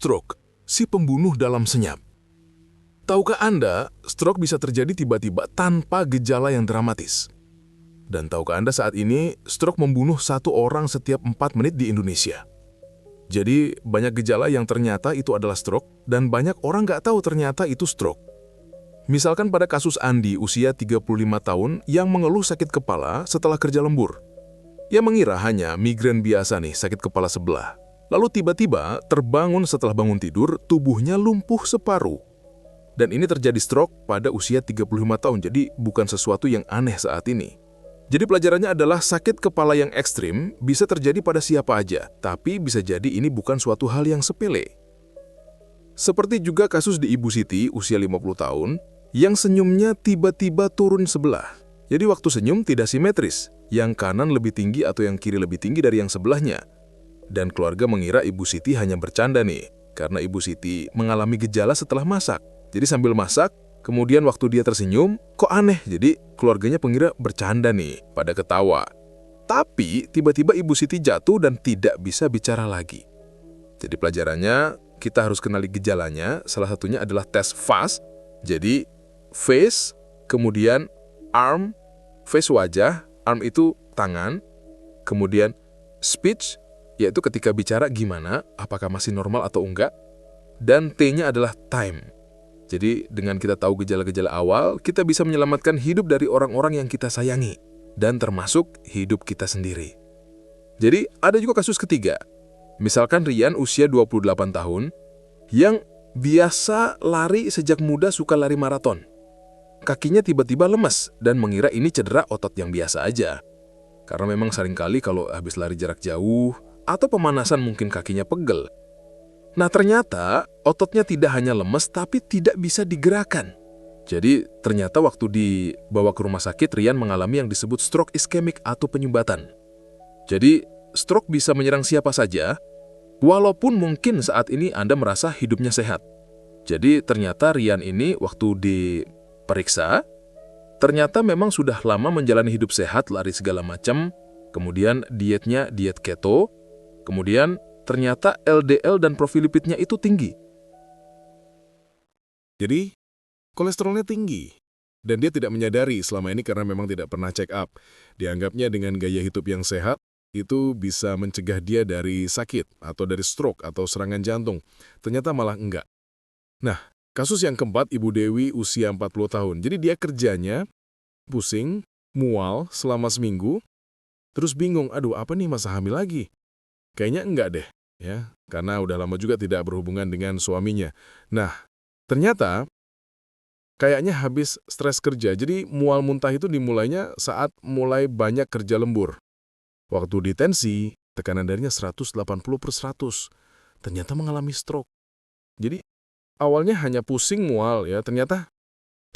stroke, si pembunuh dalam senyap. Tahukah Anda, stroke bisa terjadi tiba-tiba tanpa gejala yang dramatis? Dan tahukah Anda saat ini, stroke membunuh 1 orang setiap 4 menit di Indonesia? Jadi, banyak gejala yang ternyata itu adalah stroke, dan banyak orang nggak tahu ternyata itu stroke. Misalkan pada kasus Andi, usia 35 tahun, yang mengeluh sakit kepala setelah kerja lembur. Ia mengira hanya migrain biasa nih, sakit kepala sebelah. Lalu tiba-tiba terbangun setelah bangun tidur, tubuhnya lumpuh separuh. Dan ini terjadi stroke pada usia 35 tahun, jadi bukan sesuatu yang aneh saat ini. Jadi pelajarannya adalah sakit kepala yang ekstrim bisa terjadi pada siapa aja, tapi bisa jadi ini bukan suatu hal yang sepele. Seperti juga kasus di Ibu Siti, usia 50 tahun, yang senyumnya tiba-tiba turun sebelah. Jadi waktu senyum tidak simetris, yang kanan lebih tinggi atau yang kiri lebih tinggi dari yang sebelahnya. Dan keluarga mengira Ibu Siti hanya bercanda nih, karena Ibu Siti mengalami gejala setelah masak. Jadi sambil masak, kemudian waktu dia tersenyum, kok aneh? Jadi keluarganya pengira bercanda nih, pada ketawa. Tapi tiba-tiba Ibu Siti jatuh dan tidak bisa bicara lagi. Jadi pelajarannya, kita harus kenali gejalanya, salah satunya adalah tes FAST. Jadi face, kemudian arm, face wajah, arm itu tangan, kemudian speech, yaitu ketika bicara gimana, apakah masih normal atau enggak, dan T-nya adalah time. Jadi dengan kita tahu gejala-gejala awal, kita bisa menyelamatkan hidup dari orang-orang yang kita sayangi, dan termasuk hidup kita sendiri. Jadi ada juga kasus ketiga. Misalkan Rian usia 28 tahun, yang biasa lari sejak muda suka lari maraton. Kakinya tiba-tiba lemas dan mengira ini cedera otot yang biasa aja. Karena memang seringkali kalau habis lari jarak jauh, atau pemanasan mungkin kakinya pegel. Nah ternyata ototnya tidak hanya lemes tapi tidak bisa digerakkan. Jadi ternyata waktu dibawa ke rumah sakit, Rian mengalami yang disebut stroke iskemik atau penyumbatan. Jadi stroke bisa menyerang siapa saja, walaupun mungkin saat ini Anda merasa hidupnya sehat. Jadi ternyata Rian ini waktu diperiksa, ternyata memang sudah lama menjalani hidup sehat, lari segala macam, kemudian dietnya diet keto, kemudian ternyata LDL dan profilipidnya itu tinggi. Jadi, kolesterolnya tinggi. Dan dia tidak menyadari selama ini karena memang tidak pernah check up. Dianggapnya dengan gaya hidup yang sehat, itu bisa mencegah dia dari sakit, atau dari stroke, atau serangan jantung. Ternyata malah enggak. Nah, kasus yang keempat, Ibu Dewi usia 40 tahun. Jadi dia kerjanya pusing, mual selama seminggu, terus bingung, aduh apa nih masa hamil lagi? Kayaknya enggak deh, ya, karena udah lama juga tidak berhubungan dengan suaminya. Nah, ternyata kayaknya habis stres kerja, jadi mual muntah itu dimulainya saat mulai banyak kerja lembur. Waktu ditensi, tekanan darahnya 180/100, ternyata mengalami stroke. Jadi awalnya hanya pusing mual, ya, ternyata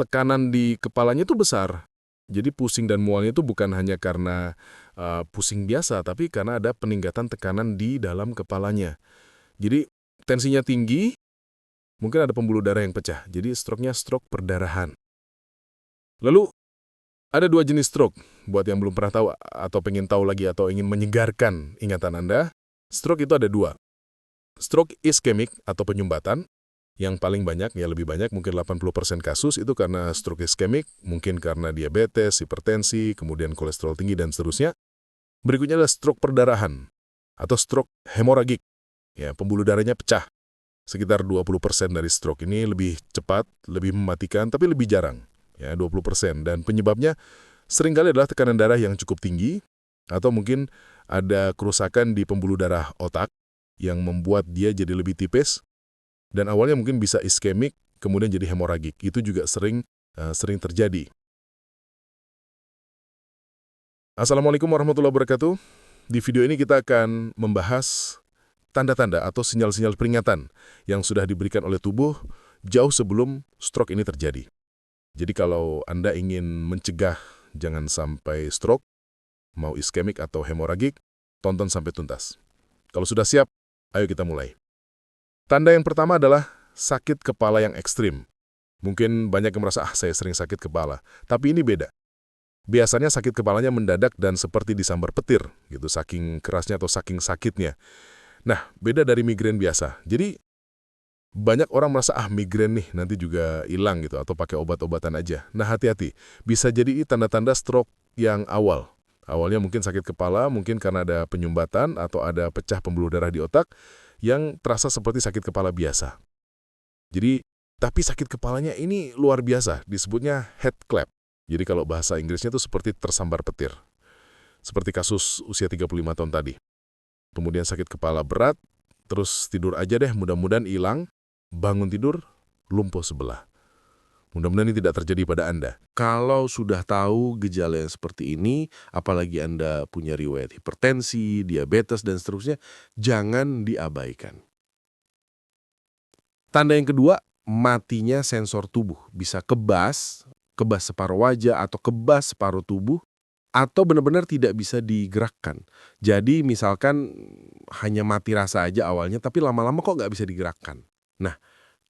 tekanan di kepalanya itu besar. Jadi pusing dan mualnya itu bukan hanya karena pusing biasa, tapi karena ada peningkatan tekanan di dalam kepalanya. Jadi tensinya tinggi, mungkin ada pembuluh darah yang pecah. Jadi stroke-nya stroke perdarahan. Lalu ada 2 jenis stroke. Buat yang belum pernah tahu atau pengen tahu lagi atau ingin menyegarkan ingatan Anda, stroke itu ada 2. Stroke iskemik atau penyumbatan. Yang paling banyak, ya lebih banyak, mungkin 80% kasus itu karena stroke iskemik, mungkin karena diabetes, hipertensi, kemudian kolesterol tinggi, dan seterusnya. Berikutnya adalah stroke perdarahan, atau stroke hemoragik. Ya, pembuluh darahnya pecah. Sekitar 20% dari stroke ini lebih cepat, lebih mematikan, tapi lebih jarang. Ya, 20%. Dan penyebabnya seringkali adalah tekanan darah yang cukup tinggi, atau mungkin ada kerusakan di pembuluh darah otak yang membuat dia jadi lebih tipis. Dan awalnya mungkin bisa iskemik, kemudian jadi hemoragik. Itu juga sering terjadi. Assalamualaikum warahmatullahi wabarakatuh. Di video ini kita akan membahas tanda-tanda atau sinyal-sinyal peringatan yang sudah diberikan oleh tubuh jauh sebelum stroke ini terjadi. Jadi kalau Anda ingin mencegah jangan sampai stroke, mau iskemik atau hemoragik, tonton sampai tuntas. Kalau sudah siap, ayo kita mulai. Tanda yang pertama adalah sakit kepala yang ekstrim. Mungkin banyak yang merasa, saya sering sakit kepala. Tapi ini beda. Biasanya sakit kepalanya mendadak dan seperti disambar petir, gitu, saking kerasnya atau saking sakitnya. Nah, beda dari migrain biasa. Jadi, Banyak orang merasa, migrain nih, nanti juga hilang gitu, atau pakai obat-obatan aja. Nah, hati-hati. Bisa jadi tanda-tanda stroke yang awal. Awalnya mungkin sakit kepala, mungkin karena ada penyumbatan atau ada pecah pembuluh darah di otak yang terasa seperti sakit kepala biasa. Jadi, tapi sakit kepalanya ini luar biasa, disebutnya head clap. Jadi kalau bahasa Inggrisnya itu seperti tersambar petir. Seperti kasus usia 35 tahun tadi. Kemudian sakit kepala berat, terus tidur aja deh, mudah-mudahan hilang. Bangun tidur, lumpuh sebelah. Mudah-mudahan ini tidak terjadi pada Anda. Kalau sudah tahu gejala yang seperti ini, apalagi Anda punya riwayat hipertensi, diabetes, dan seterusnya, jangan diabaikan. Tanda yang kedua, matinya sensor tubuh. Bisa kebas separuh wajah atau kebas separuh tubuh, atau benar-benar tidak bisa digerakkan. Jadi misalkan hanya mati rasa aja awalnya, tapi lama-lama kok nggak bisa digerakkan. Nah,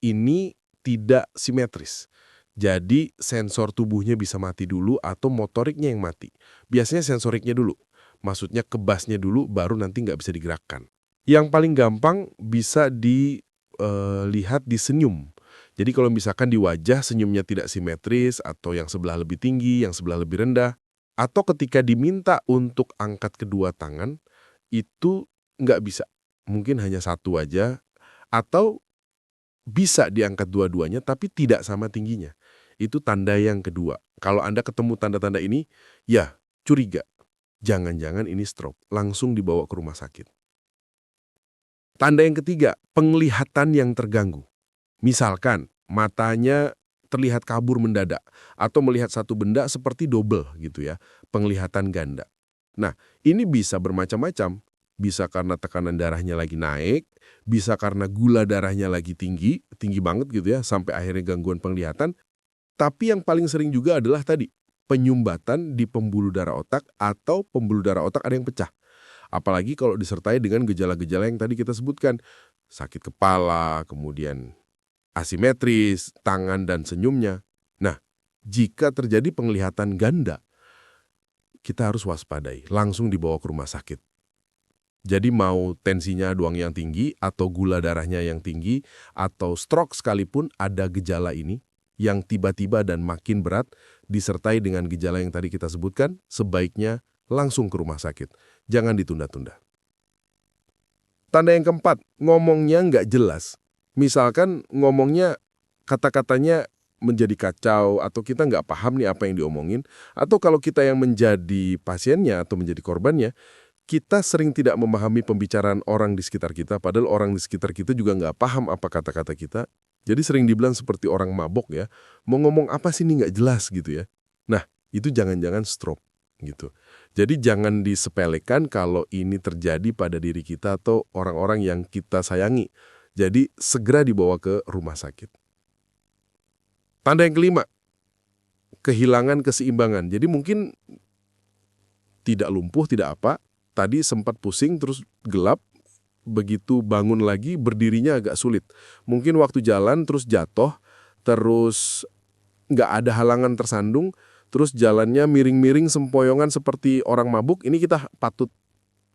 ini tidak simetris. Jadi sensor tubuhnya bisa mati dulu atau motoriknya yang mati. Biasanya sensoriknya dulu. Maksudnya kebasnya dulu baru nanti nggak bisa digerakkan. Yang paling gampang bisa dilihat di senyum. Jadi kalau misalkan di wajah senyumnya tidak simetris atau yang sebelah lebih tinggi, yang sebelah lebih rendah. Atau ketika diminta untuk angkat kedua tangan, itu nggak bisa. Mungkin hanya satu aja. Atau bisa diangkat dua-duanya tapi tidak sama tingginya. Itu tanda yang kedua. Kalau Anda ketemu tanda-tanda ini, ya curiga. Jangan-jangan ini stroke. Langsung dibawa ke rumah sakit. Tanda yang ketiga, penglihatan yang terganggu. Misalkan matanya terlihat kabur mendadak atau melihat satu benda seperti double gitu ya, penglihatan ganda. Nah, ini bisa bermacam-macam. Bisa karena tekanan darahnya lagi naik, bisa karena gula darahnya lagi tinggi banget gitu ya, sampai akhirnya gangguan penglihatan. Tapi yang paling sering juga adalah tadi, penyumbatan di pembuluh darah otak atau pembuluh darah otak ada yang pecah. Apalagi kalau disertai dengan gejala-gejala yang tadi kita sebutkan. Sakit kepala, kemudian asimetris, tangan dan senyumnya. Nah, jika terjadi penglihatan ganda, kita harus waspadai, langsung dibawa ke rumah sakit. Jadi mau tensinya doang yang tinggi, atau gula darahnya yang tinggi, atau stroke sekalipun ada gejala ini, yang tiba-tiba dan makin berat, disertai dengan gejala yang tadi kita sebutkan, sebaiknya langsung ke rumah sakit. Jangan ditunda-tunda. Tanda yang keempat, ngomongnya nggak jelas. Misalkan ngomongnya, kata-katanya menjadi kacau, atau kita nggak paham nih apa yang diomongin, atau kalau kita yang menjadi pasiennya atau menjadi korbannya, kita sering tidak memahami pembicaraan orang di sekitar kita, padahal orang di sekitar kita juga nggak paham apa kata-kata kita. Jadi sering dibilang seperti orang mabok ya, mau ngomong apa sih ini nggak jelas gitu ya. Nah, itu jangan-jangan stroke gitu. Jadi jangan disepelekan kalau ini terjadi pada diri kita atau orang-orang yang kita sayangi. Jadi segera dibawa ke rumah sakit. Tanda yang kelima, kehilangan keseimbangan. Jadi mungkin tidak lumpuh, tidak apa, tadi sempat pusing terus gelap, begitu bangun lagi berdirinya agak sulit. Mungkin waktu jalan terus jatuh, terus nggak ada halangan tersandung, terus jalannya miring-miring sempoyongan seperti orang mabuk, ini kita patut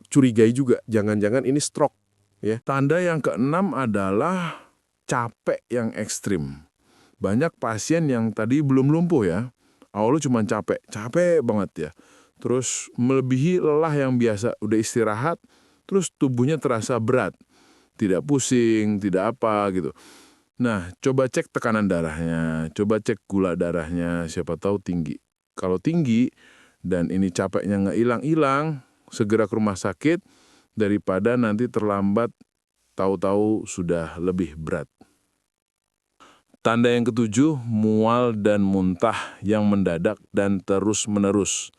curigai juga, jangan-jangan ini stroke. Ya. Tanda yang keenam adalah capek yang ekstrim. Banyak pasien yang tadi belum lumpuh ya, awalnya cuma capek banget ya. Terus melebihi lelah yang biasa, udah istirahat, terus tubuhnya terasa berat. Tidak pusing, tidak apa gitu. Nah, coba cek tekanan darahnya, coba cek gula darahnya, siapa tahu tinggi. Kalau tinggi dan ini capeknya nggak hilang-hilang, segera ke rumah sakit daripada nanti terlambat, tahu-tahu sudah lebih berat. Tanda yang ketujuh, mual dan muntah yang mendadak dan terus-menerus.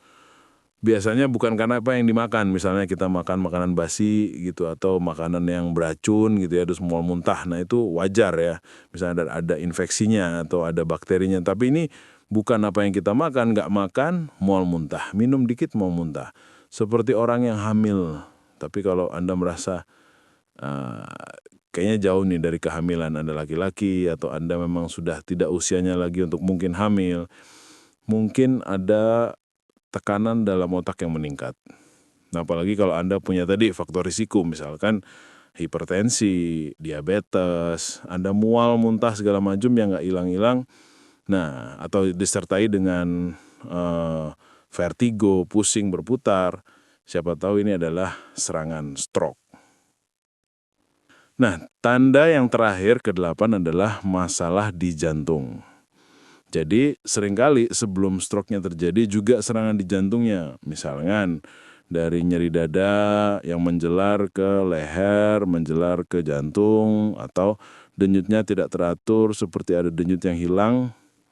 Biasanya bukan karena apa yang dimakan, misalnya kita makan makanan basi gitu atau makanan yang beracun gitu ya, terus mual muntah. Nah itu wajar ya, misalnya ada infeksinya atau ada bakterinya. Tapi ini bukan apa yang kita makan, nggak makan mual muntah, minum dikit mual muntah. Seperti orang yang hamil. Tapi kalau Anda merasa kayaknya jauh nih dari kehamilan, Anda laki-laki atau Anda memang sudah tidak usianya lagi untuk mungkin hamil, mungkin ada tekanan dalam otak yang meningkat. Nah, apalagi kalau Anda punya tadi faktor risiko, misalkan hipertensi, diabetes, Anda mual, muntah segala macam yang nggak hilang-hilang. Nah, atau disertai dengan vertigo, pusing, berputar. Siapa tahu ini adalah serangan stroke. Nah, tanda yang terakhir ke-8 adalah masalah di jantung. Jadi seringkali sebelum stroke-nya terjadi juga serangan di jantungnya. Misalkan dari nyeri dada yang menjelar ke leher, menjelar ke jantung, atau denyutnya tidak teratur seperti ada denyut yang hilang.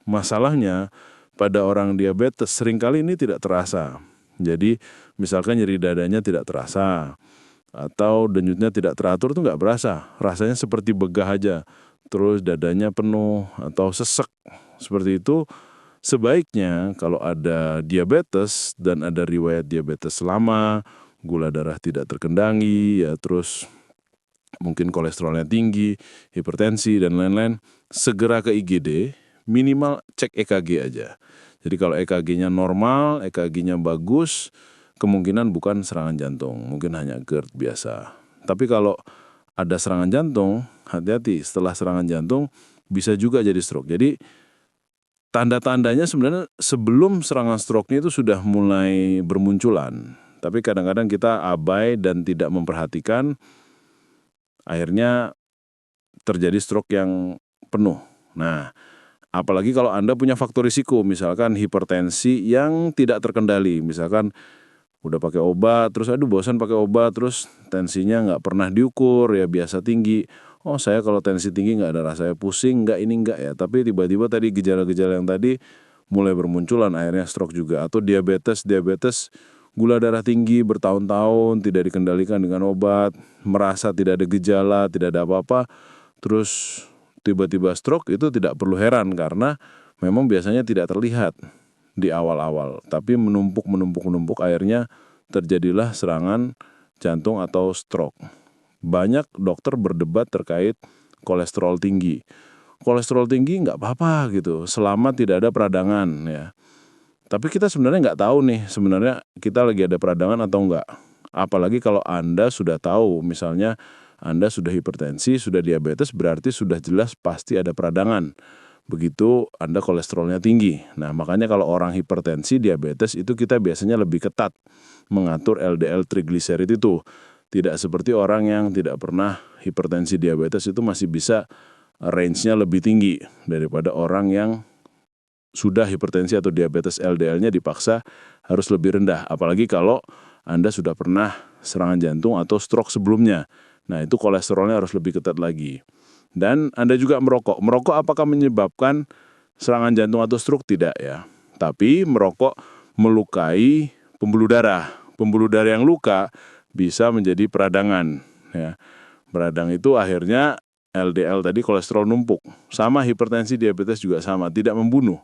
Masalahnya pada orang diabetes seringkali ini tidak terasa. Jadi misalkan nyeri dadanya tidak terasa, atau denyutnya tidak teratur itu nggak berasa. Rasanya seperti begah aja. Terus dadanya penuh atau sesek. Seperti itu, sebaiknya kalau ada diabetes dan ada riwayat diabetes lama, gula darah tidak terkendali, ya terus mungkin kolesterolnya tinggi, hipertensi, dan lain-lain, segera ke IGD, minimal cek EKG aja. Jadi kalau EKG-nya normal, EKG-nya bagus, kemungkinan bukan serangan jantung, mungkin hanya GERD biasa. Tapi kalau ada serangan jantung, hati-hati, setelah serangan jantung bisa juga jadi stroke. Jadi tanda-tandanya sebenarnya sebelum serangan stroke-nya itu sudah mulai bermunculan. Tapi kadang-kadang kita abai dan tidak memperhatikan, akhirnya terjadi stroke yang penuh. Nah, apalagi kalau Anda punya faktor risiko, misalkan hipertensi yang tidak terkendali, misalkan udah pakai obat, terus bosan pakai obat, terus tensinya nggak pernah diukur, ya biasa tinggi. Oh saya kalau tensi tinggi nggak ada rasanya pusing, nggak ini nggak ya. Tapi tiba-tiba tadi gejala-gejala yang tadi mulai bermunculan, akhirnya stroke juga. Atau diabetes, gula darah tinggi bertahun-tahun, tidak dikendalikan dengan obat, merasa tidak ada gejala, tidak ada apa-apa, terus tiba-tiba stroke, itu tidak perlu heran karena memang biasanya tidak terlihat di awal-awal, tapi menumpuk, akhirnya terjadilah serangan jantung atau stroke. Banyak dokter berdebat terkait kolesterol tinggi. Kolesterol tinggi nggak apa-apa gitu, selama tidak ada peradangan ya. Tapi kita sebenarnya nggak tahu nih, sebenarnya kita lagi ada peradangan atau enggak. Apalagi kalau Anda sudah tahu, misalnya Anda sudah hipertensi, sudah diabetes, berarti sudah jelas pasti ada peradangan. Begitu Anda kolesterolnya tinggi. Nah, makanya kalau orang hipertensi, diabetes itu kita biasanya lebih ketat mengatur LDL trigliserid itu. Tidak seperti orang yang tidak pernah hipertensi, diabetes itu masih bisa range-nya lebih tinggi daripada orang yang sudah hipertensi atau diabetes, LDL-nya dipaksa harus lebih rendah. Apalagi kalau Anda sudah pernah serangan jantung atau stroke sebelumnya. Nah, itu kolesterolnya harus lebih ketat lagi. Dan Anda juga merokok. Merokok apakah menyebabkan serangan jantung atau stroke? Tidak ya. Tapi merokok melukai pembuluh darah. Pembuluh darah yang luka bisa menjadi peradangan. Ya. Beradang itu akhirnya LDL tadi kolesterol numpuk. Sama hipertensi, diabetes juga sama. Tidak membunuh.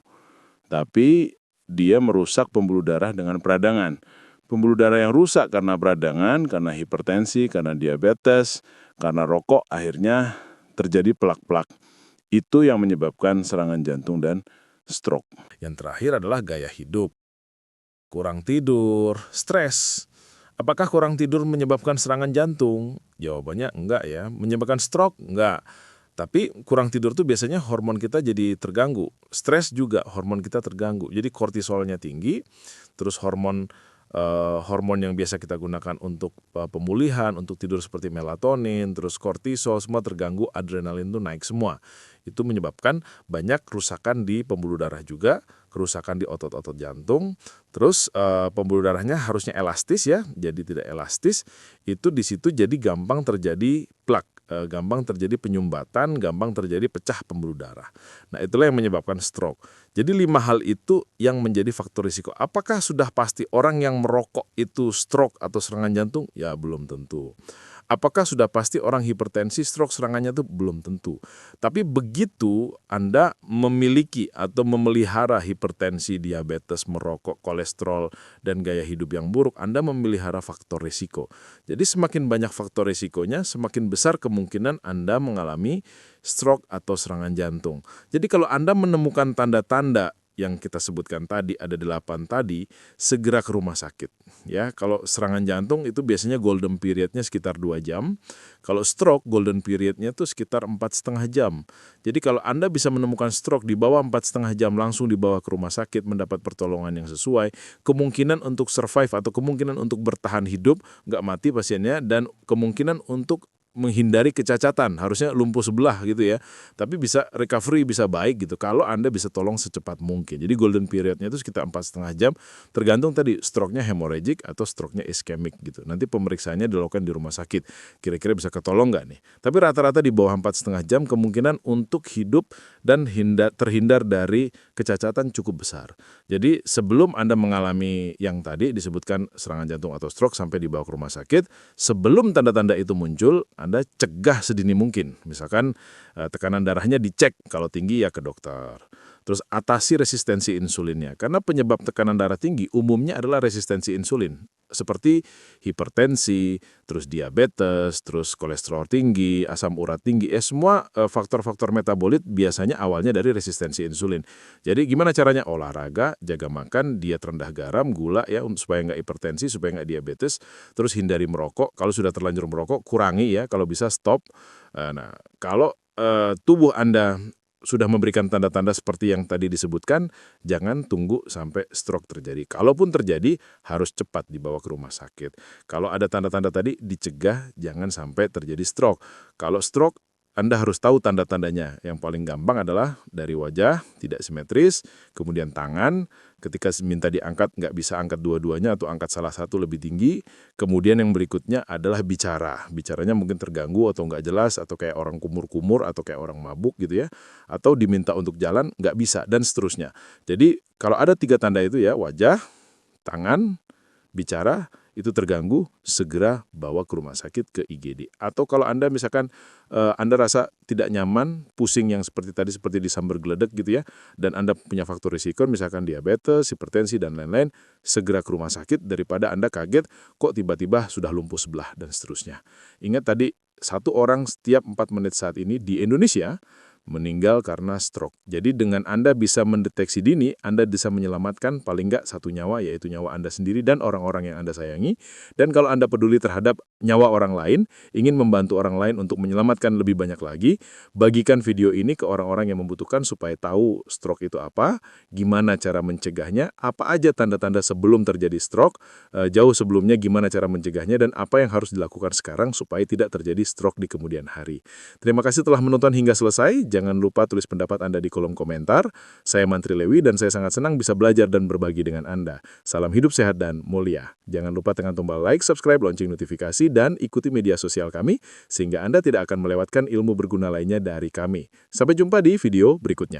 Tapi dia merusak pembuluh darah dengan peradangan. Pembuluh darah yang rusak karena peradangan, karena hipertensi, karena diabetes, karena rokok, akhirnya terjadi plak-plak. Itu yang menyebabkan serangan jantung dan stroke. Yang terakhir adalah gaya hidup. Kurang tidur, stres. Apakah kurang tidur menyebabkan serangan jantung? Jawabannya enggak ya. Menyebabkan stroke? Enggak. Tapi kurang tidur tuh biasanya hormon kita jadi terganggu. Stres juga hormon kita terganggu. Jadi kortisolnya tinggi, terus hormon yang biasa kita gunakan untuk pemulihan, untuk tidur seperti melatonin, terus kortisol, semua terganggu, adrenalin tuh naik semua. Itu menyebabkan banyak kerusakan di pembuluh darah juga, kerusakan di otot-otot jantung. Terus pembuluh darahnya harusnya elastis ya, jadi tidak elastis. Itu di situ jadi gampang terjadi plak, gampang terjadi penyumbatan, gampang terjadi pecah pembuluh darah. Nah, itulah yang menyebabkan stroke. Jadi 5 hal itu yang menjadi faktor risiko. Apakah sudah pasti orang yang merokok itu stroke atau serangan jantung? Ya, belum tentu. Apakah sudah pasti orang hipertensi, stroke, serangannya itu belum tentu. Tapi begitu Anda memiliki atau memelihara hipertensi, diabetes, merokok, kolesterol, dan gaya hidup yang buruk, Anda memelihara faktor risiko. Jadi semakin banyak faktor risikonya, semakin besar kemungkinan Anda mengalami stroke atau serangan jantung. Jadi kalau Anda menemukan tanda-tanda yang kita sebutkan tadi, ada 8 tadi, segera ke rumah sakit. Ya, kalau serangan jantung itu biasanya golden periodnya sekitar 2 jam. Kalau stroke, golden periodnya itu sekitar 4,5 jam. Jadi kalau Anda bisa menemukan stroke di bawah 4,5 jam langsung dibawa ke rumah sakit mendapat pertolongan yang sesuai, kemungkinan untuk survive atau kemungkinan untuk bertahan hidup, nggak mati pasiennya, dan kemungkinan untuk menghindari kecacatan, harusnya lumpuh sebelah gitu ya, tapi bisa recovery, bisa baik gitu kalau Anda bisa tolong secepat mungkin. Jadi golden periodnya itu sekitar 4,5 jam, tergantung tadi stroke-nya hemorrhagic atau stroke-nya ischemic gitu. Nanti pemeriksaannya dilakukan di rumah sakit, kira-kira bisa ketolong nggak nih. Tapi rata-rata di bawah 4,5 jam kemungkinan untuk hidup dan terhindar dari kecacatan cukup besar. Jadi sebelum Anda mengalami yang tadi disebutkan serangan jantung atau stroke sampai dibawa ke rumah sakit, sebelum tanda-tanda itu muncul, Anda cegah sedini mungkin. Misalkan tekanan darahnya dicek, kalau tinggi ya ke dokter. Terus atasi resistensi insulinnya. Karena penyebab tekanan darah tinggi umumnya adalah resistensi insulin. Seperti hipertensi, terus diabetes, terus kolesterol tinggi, asam urat tinggi. Semua faktor-faktor metabolit biasanya awalnya dari resistensi insulin. Jadi gimana caranya? Olahraga, jaga makan, diet rendah garam, gula ya, supaya nggak hipertensi, supaya nggak diabetes. Terus hindari merokok. Kalau sudah terlanjur merokok, kurangi ya. Kalau bisa stop. Nah, kalau tubuh Anda sudah memberikan tanda-tanda seperti yang tadi disebutkan, jangan tunggu sampai stroke terjadi. Kalaupun terjadi, harus cepat dibawa ke rumah sakit. Kalau ada tanda-tanda tadi, dicegah, jangan sampai terjadi stroke. Kalau stroke, Anda harus tahu tanda-tandanya. Yang paling gampang adalah dari wajah, tidak simetris, kemudian tangan, ketika minta diangkat nggak bisa angkat dua-duanya atau angkat salah satu lebih tinggi. Kemudian yang berikutnya adalah bicara. Bicaranya mungkin terganggu atau nggak jelas, atau kayak orang kumur-kumur, atau kayak orang mabuk gitu ya. Atau diminta untuk jalan, nggak bisa, dan seterusnya. Jadi kalau ada 3 tanda itu ya, wajah, tangan, bicara, itu terganggu, segera bawa ke rumah sakit ke IGD. Atau kalau Anda misalkan Anda rasa tidak nyaman, pusing yang seperti tadi, seperti disambar geledek gitu ya, dan Anda punya faktor risiko misalkan diabetes, hipertensi, dan lain-lain, segera ke rumah sakit daripada Anda kaget kok tiba-tiba sudah lumpuh sebelah dan seterusnya. Ingat tadi, 1 orang setiap 4 menit saat ini di Indonesia meninggal karena stroke. Jadi dengan Anda bisa mendeteksi dini, Anda bisa menyelamatkan paling nggak 1 nyawa, yaitu nyawa Anda sendiri dan orang-orang yang Anda sayangi. Dan kalau Anda peduli terhadap nyawa orang lain, ingin membantu orang lain untuk menyelamatkan lebih banyak lagi, bagikan video ini ke orang-orang yang membutuhkan supaya tahu stroke itu apa, gimana cara mencegahnya, apa aja tanda-tanda sebelum terjadi stroke, jauh sebelumnya gimana cara mencegahnya, dan apa yang harus dilakukan sekarang supaya tidak terjadi stroke di kemudian hari. Terima kasih telah menonton hingga selesai. Jangan lupa tulis pendapat Anda di kolom komentar. Saya Mantri Lewi dan saya sangat senang bisa belajar dan berbagi dengan Anda. Salam hidup sehat dan mulia. Jangan lupa tekan tombol like, subscribe, lonceng notifikasi, dan ikuti media sosial kami sehingga Anda tidak akan melewatkan ilmu berguna lainnya dari kami. Sampai jumpa di video berikutnya.